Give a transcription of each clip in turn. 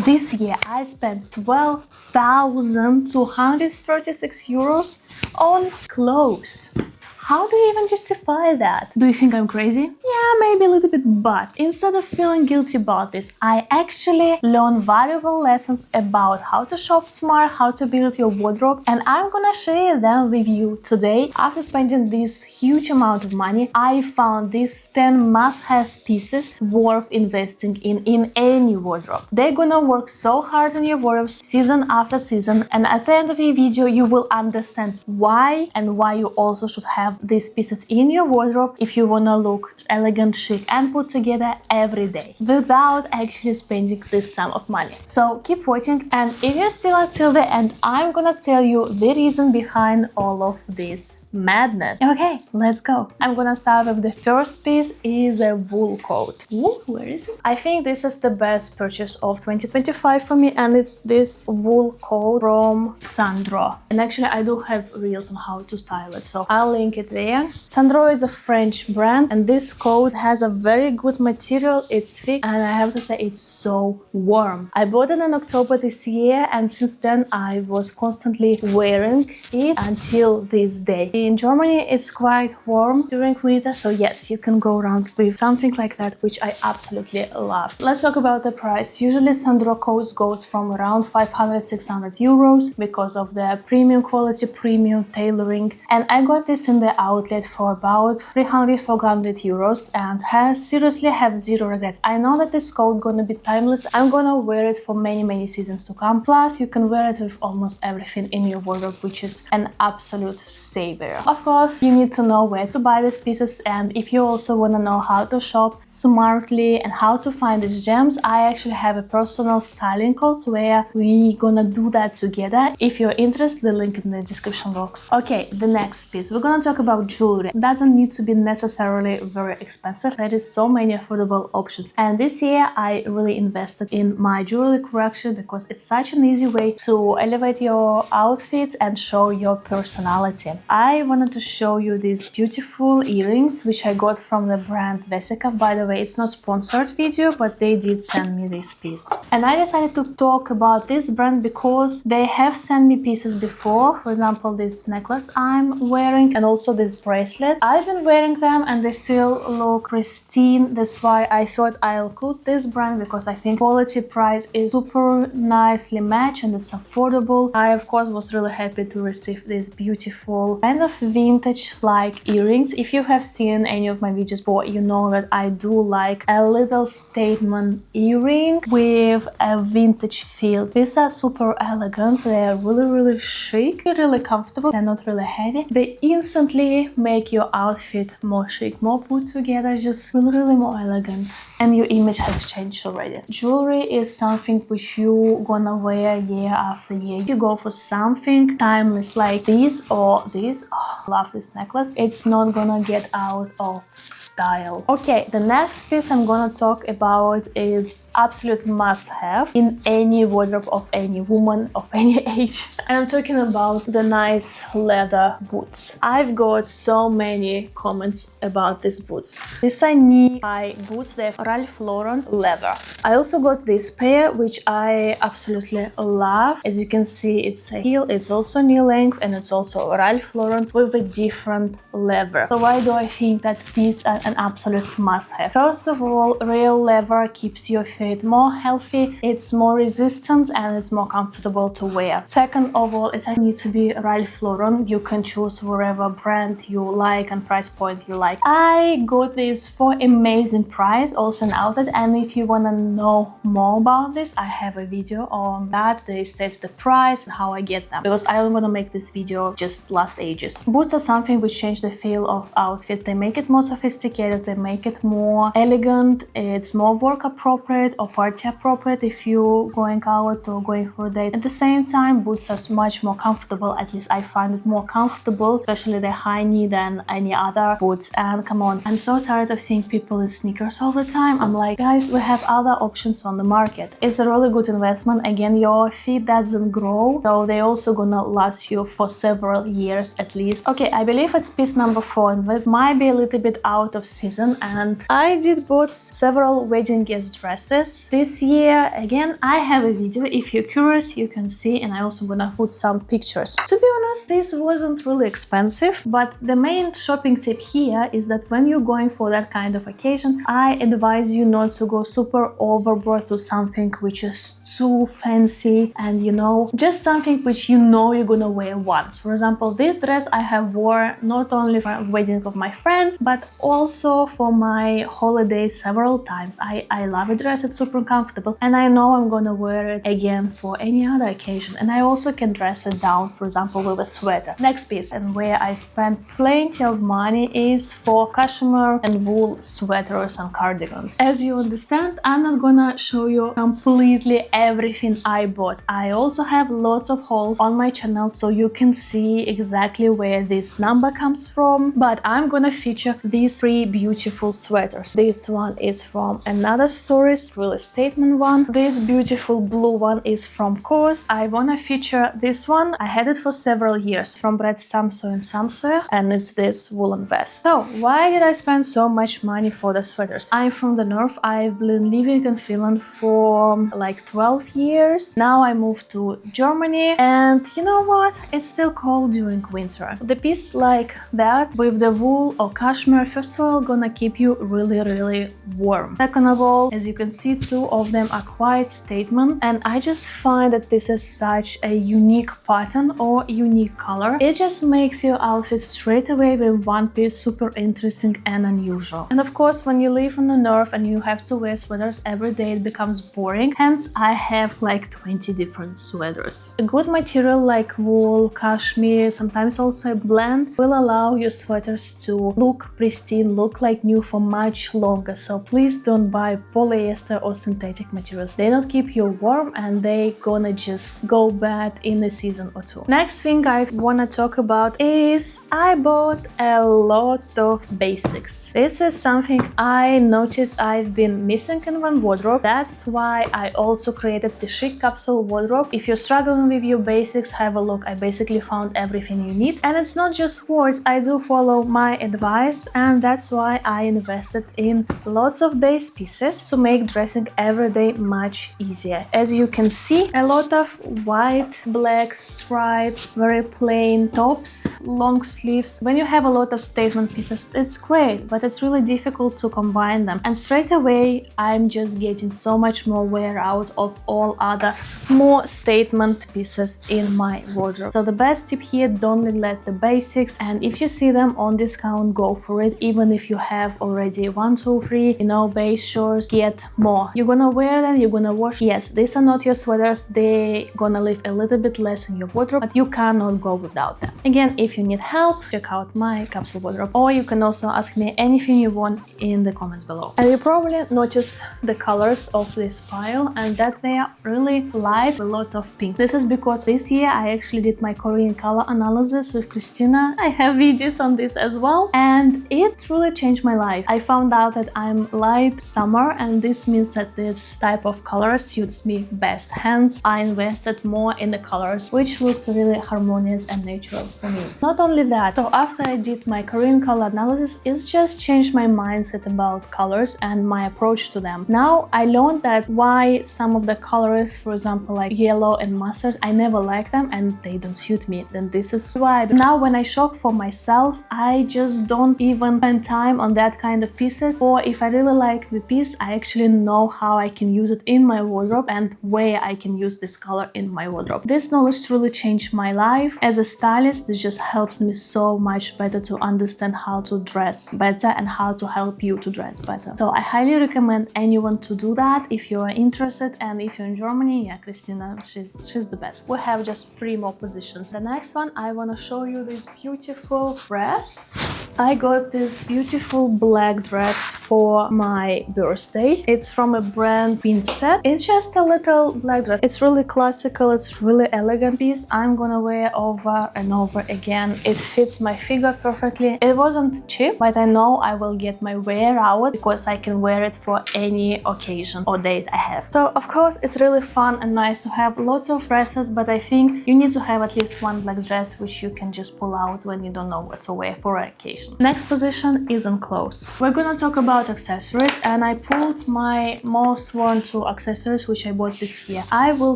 This year I spent 12,236 euros on clothes. How do you even justify that? Do you think I'm crazy? Yeah, maybe a little bit, but instead of feeling guilty about this, I actually learned valuable lessons about how to shop smart, how to build your wardrobe, and I'm gonna share them with you today. After spending this huge amount of money, I found these 10 must-have pieces worth investing in any wardrobe. They're gonna work so hard on your wardrobe season after season, and at the end of the video, you will understand why and why you also should have these pieces in your wardrobe if you want to look elegant, chic and put together every day without actually spending this sum of money. So keep watching, and if you're still until the end, I'm gonna tell you the reason behind all of this madness. Okay, let's go. I'm gonna start with the first piece is a wool coat. Wool? Where is it? I think this is the best purchase of 2025 for me, and it's this wool coat from Sandro. And actually I do have reels on how to style it, so I'll link it there. Sandro is a French brand, and this coat has a very good material. It's thick, and I have to say it's so warm. I bought it in October this year, and since then I was constantly wearing it until this day. In Germany it's quite warm during winter, so yes, you can go around with something like that, which I absolutely love. Let's talk about the price. Usually Sandro coats goes from around 500-600 euros because of the premium quality, premium tailoring, and I got this in the outlet for about 300-400 euros and seriously have zero regrets. I know that this coat gonna be timeless. I'm gonna wear it for many seasons to come. Plus you can wear it with almost everything in your wardrobe, which is an absolute savior. Of course, you need to know where to buy these pieces, and if you also want to know how to shop smartly and how to find these gems, I actually have a personal styling course where we gonna do that together. If you're interested, the link in the description box. Okay, the next piece, we're gonna talk about jewelry. It doesn't need to be necessarily very expensive. There is so many affordable options, and this year I really invested in my jewelry collection because it's such an easy way to elevate your outfits and show your personality. I wanted to show you these beautiful earrings which I got from the brand Vesica. By the way, it's not sponsored video, but they did send me this piece, and I decided to talk about this brand because they have sent me pieces before. For example, this necklace I'm wearing and also this bracelet. I've been wearing them and they still look pristine. That's why I thought I'll quote this brand, because I think quality price is super nicely matched and it's affordable. I of course was really happy to receive this beautiful kind of vintage like earrings. If you have seen any of my videos before, you know that I do like a little statement earring with a vintage feel. These are super elegant. They're really chic, really comfortable. They're not really heavy. They instantly make your outfit more chic, more put together, just really more elegant, and your image has changed already. Jewelry is something which you gonna wear year after year. If you go for something timeless like this or this, oh, love this necklace, it's not gonna get out of style. Okay, the next piece I'm gonna talk about is absolute must-have in any wardrobe of any woman of any age, and I'm talking about the nice leather boots. I've got so many comments about these boots. These are knee-high boots. They're Ralph Lauren leather. I also got this pair, which I absolutely love. As you can see, it's a heel, it's also knee length, and it's also Ralph Lauren with a different leather. So why do I think that these are an absolute must-have? First of all, real leather keeps your feet more healthy, it's more resistant, and it's more comfortable to wear. Second of all, it needs to be Ralph Lauren. You can choose whatever brand you like and price point you like. I got this for amazing price, also an outlet, and if you want to know more about this, I have a video on that. They states the price and how I get them, because I don't want to make this video just last ages. Boots are something which change the feel of outfit. They make it more sophisticated, they make it more elegant, it's more work appropriate or party appropriate if you're going out or going for a date. At the same time, boots are much more comfortable. At least I find it more comfortable, especially the high knee than any other boots. And come on, I'm so tired of seeing people in sneakers all the time. I'm like, guys, we have other options on the market. It's a really good investment. Again, your feet doesn't grow, so they also gonna last you for several years at least. Okay, I believe it's piece number 4, and it might be a little bit out of season, and I did bought several wedding guest dresses this year. Again, I have a video. If you're curious, you can see, and I also gonna put some pictures. To be honest, this wasn't really expensive, but the main shopping tip here is that when you're going for that kind of occasion, I advise you not to go super overboard to something which is too fancy, and you know, just something which you know you're gonna wear once. For example, this dress I have wore not only for a wedding of my friends, but also for my holidays several times. I love a dress, it's super comfortable, and I know I'm gonna wear it again for any other occasion. And I also can dress it down, for example, with a sweater. Next piece, and where I spent plenty of money, is for cashmere and wool sweaters and cardigans. As you understand, I'm not gonna show you completely everything I bought. I also have lots of hauls on my channel, so you can see exactly where this number comes from, but I'm gonna feature these 3 beautiful sweaters. This one is from another store, really statement one. This beautiful blue one is from COS. I wanna feature this one. I had it for several years from brand Samsoe and Samsoe, and it's this woolen vest. So why did I spend so much money for the sweaters? I'm from the north. I've been living in Finland for like 12 years. Now I moved to Germany, and you know what? It's still cold during winter. The piece like that with the wool or cashmere, first of all, gonna keep you really warm. Second of all, as you can see, 2 of them are quite statement, and I just find that this is such a unique pattern or unique color. It just makes your outfit straight away with one piece super interesting and unusual. And of course, when you live in the north and you have to wear sweaters every day, it becomes boring. Hence, I have like 20 different sweaters. A good material like wool, cashmere, sometimes also a blend, will allow your sweaters to look pristine, look like new for much longer. So please don't buy polyester or synthetic materials. They don't keep you warm, and they gonna just go bad in a season or 2. Next thing I wanna talk about is I bought a lot of basics. This is something I noticed I've been missing in one wardrobe. That's why I also created the Chic Capsule Wardrobe. If you're struggling with your basics, have a look. I basically found everything you need, and it's not just words. I do follow my advice, and that's why I invested in lots of base pieces to make dressing every day much easier. As you can see, a lot of white, black stripes, very plain tops, long sleeves. When you have a lot of statement pieces, it's great, but it's really difficult to combine them. And straight away, I'm just getting so much more wear out of all other more statement pieces in my wardrobe. So the best tip here, don't neglect the basics, and if you see them on discount, go for it. Even if you have already 1, 2, 3, you know, base shorts, get more. You're gonna wear them, you're gonna wash. Yes, these are not your sweaters, they gonna live a little bit less in your wardrobe, but you cannot go without them. Again, if you need help, check out my capsule wardrobe, or you can also ask me anything you want in the comments below. And you probably notice the colors of this pile, and that they are really light, a lot of pink. This is because this year I actually did my Korean color analysis with Christina. I have videos on this as well, and it really changed my life. I found out that I'm light summer, and this means that this type of color suits me best. Hence, I invested more in the colors, which looks really harmonious and natural for me. Not only that, so after I did my Korean color analysis, it's just changed my mindset about colors and my approach to them. Now I learned that why some of the colors, for example, like yellow and mustard, I never like them and they don't suit me. Then this is why. Now when I shop for myself, I just don't even spend time on that kind of pieces, or if I really like the piece, I actually know how I can use it in my wardrobe and where I can use this color in my wardrobe. This knowledge truly changed my life. As a stylist, this just helps me so much better to understand how to dress better and how to help you to dress better. So I highly recommend anyone to do that if you are interested, and if you're in Germany, yeah, Christina, she's the best. We have just 3 more positions. The next one, I want to show you this beautiful dress. I got this beautiful black dress for my birthday. It's from a brand Pinset. It's just a little black dress. It's really classical, it's really elegant piece. I'm gonna wear over and over again. It fits my figure perfectly. It wasn't cheap, but I know I will get my wear out because I can wear it for any occasion or date I have. So of course it's really fun and nice to have lots of dresses, but I think you need to have at least one black dress which you can just pull out when you don't know what to wear for an occasion. Next position is on clothes. We're gonna talk about accessories, and I pulled my most worn 2 accessories which I bought this year. I will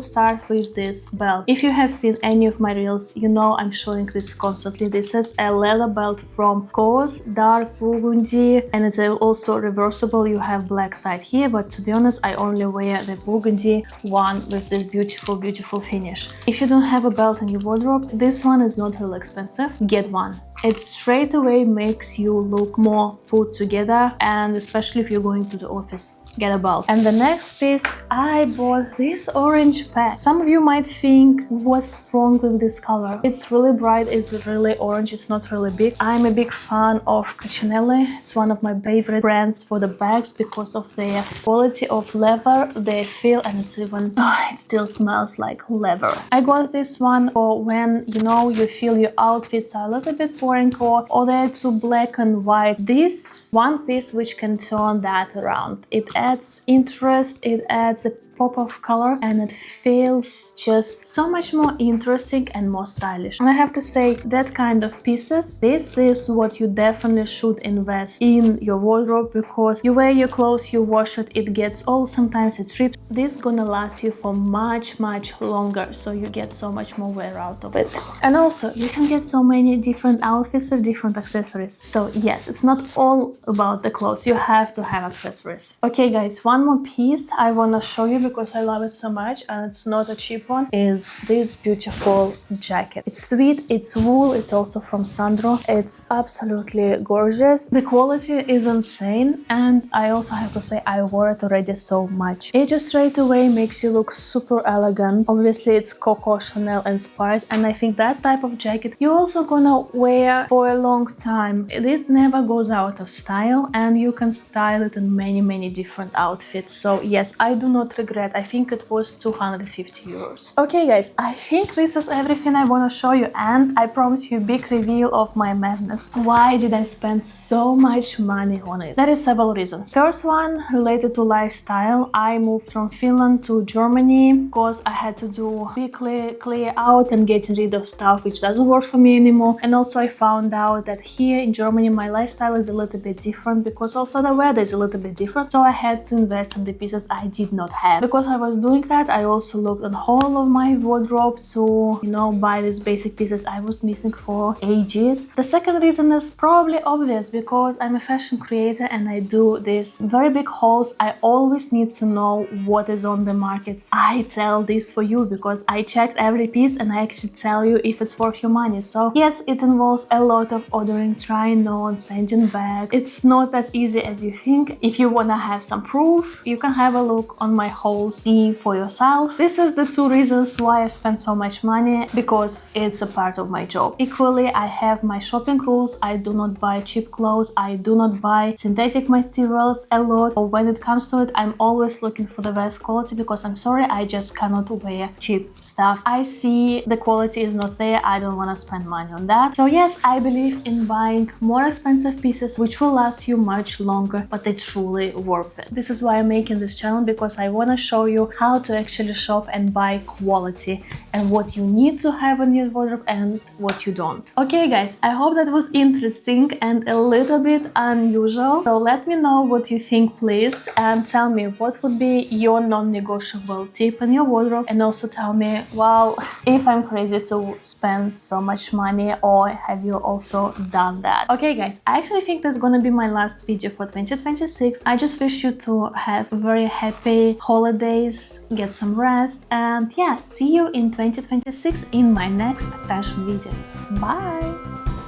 start with this belt. If you have seen any of my reels, you know I'm showing this constantly. This is a leather belt from Cause, dark burgundy, and it's also reversible. You have black side here, but to be honest I only wear the burgundy one with this beautiful finish. If you don't have a belt in your wardrobe, this one is not really expensive. Get one. It straight away makes you look more put together, and especially if you're going to the office, get a belt. And the next piece, I bought this orange bag. Some of you might think, what's wrong with this color? It's really bright, it's really orange, it's not really big. I'm a big fan of Cucinelli. It's one of my favorite brands for the bags because of their quality of leather, their feel, and it's even, it still smells like leather. I got this one for when, you know, you feel your outfits are a little bit boring or they're too black and white. This one piece which can turn that around. It adds interest, it adds a pop of color, and it feels just so much more interesting and more stylish. And I have to say, that kind of pieces, this is what you definitely should invest in your wardrobe, because you wear your clothes, you wash it, it gets old, sometimes it rips. This is gonna last you for much longer, so you get so much more wear out of it. And also you can get so many different outfits with different accessories. So yes, it's not all about the clothes, you have to have accessories. Okay guys, one more piece I wanna show you because I love it so much, and it's not a cheap one, is this beautiful jacket. It's sweet, it's wool, it's also from Sandro. It's absolutely gorgeous. The quality is insane, and I also have to say I wore it already so much. It just straight away makes you look super elegant. Obviously it's Coco Chanel inspired, and I think that type of jacket you're also gonna wear for a long time. It never goes out of style, and you can style it in many different outfits. So yes, I do not regret. I think it was 250 euros. Okay guys, I think this is everything I want to show you, and I promise you a big reveal of my madness. Why did I spend so much money on it? There is several reasons. First one, related to lifestyle. I moved from Finland to Germany because I had to do weekly clear out and getting rid of stuff which doesn't work for me anymore. And also I found out that here in Germany my lifestyle is a little bit different, because also the weather is a little bit different. So I had to invest in the pieces I did not have. Because I was doing that, I also looked on whole of my wardrobe to, you know, buy these basic pieces I was missing for ages. The second reason is probably obvious, because I'm a fashion creator and I do these very big hauls. I always need to know what is on the markets. I tell this for you because I checked every piece and I actually tell you if it's worth your money. So yes, it involves a lot of ordering, trying on, sending back. It's not as easy as you think. If you wanna have some proof, you can have a look on my haul, see for yourself. This is the 2 reasons why I spend so much money, because it's a part of my job. Equally, I have my shopping rules. I do not buy cheap clothes, I do not buy synthetic materials a lot, or when it comes to it, I'm always looking for the best quality, because I'm sorry, I just cannot wear cheap stuff. I see the quality is not there, I don't want to spend money on that. So yes, I believe in buying more expensive pieces which will last you much longer, but they truly worth it. This is why I'm making this channel, because I want to show you how to actually shop and buy quality, and what you need to have in your wardrobe and what you don't. Okay guys, I hope that was interesting and a little bit unusual. So let me know what you think, please, and tell me what would be your non-negotiable tip in your wardrobe, and also tell me, well, if I'm crazy to spend so much money, or have you also done that? Okay guys, I actually think this is gonna be my last video for 2026. I just wish you to have very happy holidays, get some rest, and yeah, see you in 2026 in my next fashion videos. Bye!